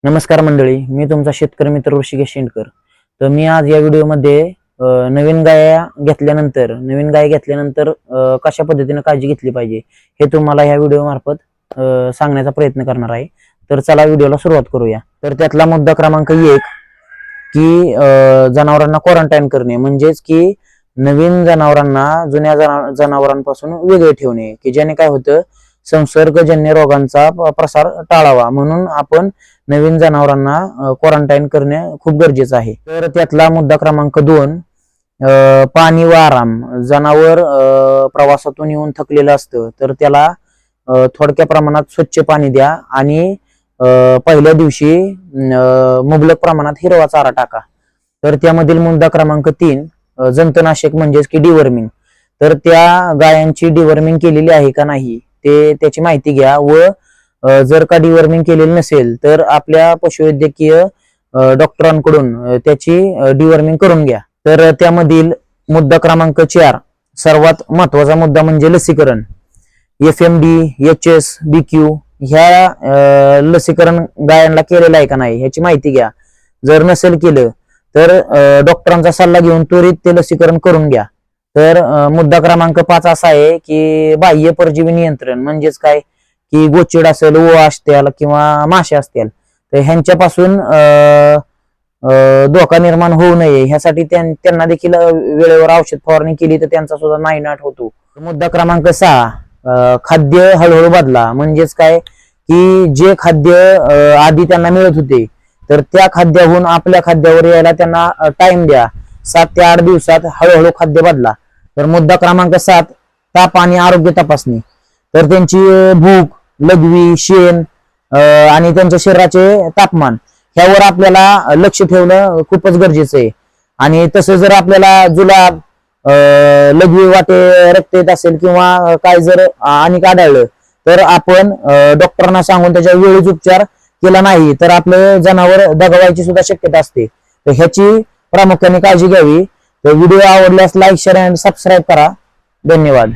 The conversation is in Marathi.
नमस्कार मंडळी, मी तुमचा शेतकरी मित्र ऋषिकेश शेंडकर. तर मी आज या व्हिडिओमध्ये नवीन गाय घेतल्यानंतर कशा पद्धतीने काळजी घेतली पाहिजे हे तुम्हाला ह्या व्हिडिओ मार्फत सांगण्याचा प्रयत्न करणार आहे. तर चला व्हिडिओला सुरुवात करूया. तर त्यातला मुद्दा क्रमांक 1 की जनावरांना क्वारंटाईन करणे, म्हणजेच की नवीन जनावरांना जुन्या जनावरांपासून वेगळे ठेवणे, की ज्याने काय होतं, संसर्गजन्य रोगांचा प्रसार टाळावा म्हणून आपण नवीन जनावरांना क्वारंटाईन करणे खूप गरजेचं आहे. तर त्यातला मुद्दा क्रमांक 2, पाणी व आराम. जनावर प्रवासातून येऊन थकलेलं असतं, तर त्याला थोडक्या प्रमाणात स्वच्छ पाणी द्या आणि पहिल्या दिवशी मुबलक प्रमाणात हिरवा चारा टाका. तर त्यामधील मुद्दा क्रमांक 3, जंतुनाशक म्हणजेच की डिवर्मिंग. तर त्या गायांची डिवर्मिंग केलेली आहे का नाही ते त्याची माहिती घ्या व जर का डिवर्मिंग केलेली नसेल तर आपल्या पशुवैद्यकीय डॉक्टरांकडून त्याची डिवर्मिंग करून घ्या. तर त्यामधील मुद्दा क्रमांक 4, सर्वात महत्वाचा मुद्दा म्हणजे लसीकरण. FMD, HS, BQ ह्या लसीकरण गायांना केलेलं आहे का नाही ह्याची माहिती घ्या. जर नसेल केलं तर डॉक्टरांचा सल्ला घेऊन त्वरित ते लसीकरण करून घ्या. तर मुद्दा क्रमांक 5 असा आहे की बाह्य परजीवी नियंत्रण, म्हणजेच काय की गोचिड असेल, ओवा असतील किंवा माशा असतील, तर ह्यांच्यापासून धोका निर्माण होऊ नये ह्यासाठी त्यांना देखील वेळेवर औषध फवारणी केली तर त्यांचा सुद्धा नायनाट होतो. मुद्दा क्रमांक 6, खाद्य हळूहळू बदला. म्हणजेच काय की जे खाद्य आधी त्यांना मिळत होते तर त्या खाद्याहून आपल्या खाद्यावर यायला त्यांना टाइम द्या. 7 ते 8 दिवसात हळूहळू खाद्य बदला. तर मुद्दा क्रमांक 7, ताप आणि आरोग्य तपासणी. तर त्यांची भूक, लघवी, शेण आणि त्यांच्या शरीराचे तापमान ह्यावर आपल्याला लक्ष ठेवणं खूपच गरजेचं आहे. आणि तसं जर आपल्याला जुलाब, लघवी वाटे रक्त येत असेल किंवा काय जर आणि आढळलं तर आपण डॉक्टरांना सांगून त्याच्या वेळीच उपचार केला नाही तर आपलं जनावर दगावायची सुद्धा शक्यता असते. तर ह्याची प्रामुख्याने काळजी घ्यावी. तर व्हिडिओ आवडल्यास लाईक, शेअर आणि सबस्क्राईब करा. धन्यवाद.